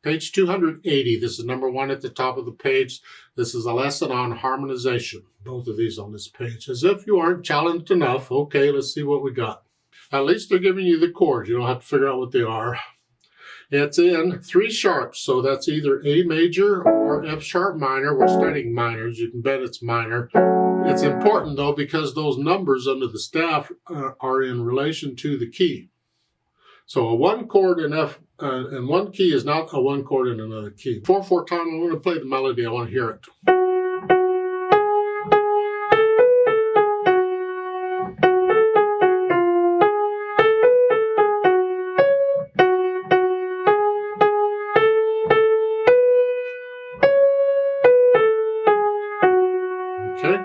Page 280, this is number 1 at the top of the page. This is a lesson on harmonization. Both of these on this page. As if you aren't challenged enough. Okay, let's see what we got. At least they're giving you the chords. You don't have to figure out what they are. It's in 3 sharps, so that's either A major or F sharp minor. We're studying minors. You can bet it's minor. It's important, though, because those numbers under the staff are in relation to the key. So a 1 chord in F and 1 key is not a 1 chord in another key. 4/4 time, I'm going to play the melody. I want to hear it. Okay.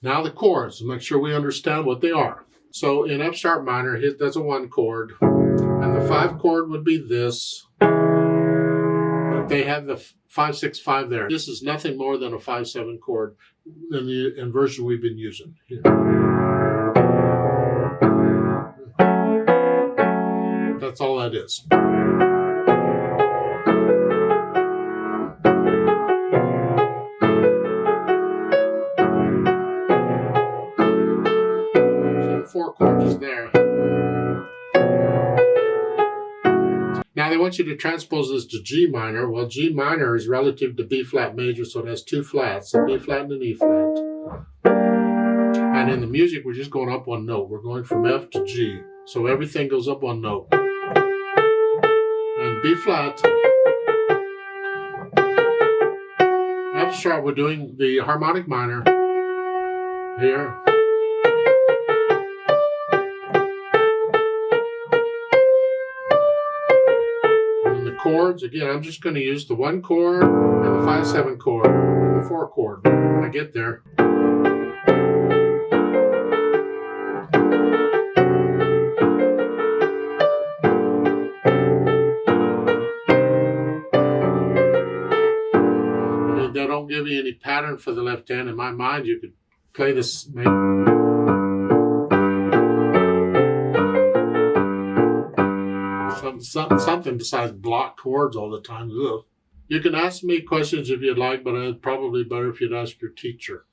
Now the chords. Make sure we understand what they are. So in F sharp minor, that's a 1 chord. And the 5 chord would be this. But they have the 5/6/5 there. This is nothing more than a 5/7 chord in the inversion we've been using. Here. That's all that is. So the 4 chords is there. Now they want you to transpose this to G minor. Well, G minor is relative to B flat major, so it has 2 flats, a B flat and an E flat. And in the music, we're just going up 1 note. We're going from F to G. So everything goes up 1 note. And B flat, F sharp, we're doing the harmonic minor here. Chords, again, I'm just going to use the 1 chord and the 5/7 chord and the 4 chord when I get there. I mean, they don't give you any pattern for the left hand. In my mind, you could play this. Something besides block chords all the time. Ugh. You can ask me questions if you'd like, but it's probably better if you'd ask your teacher.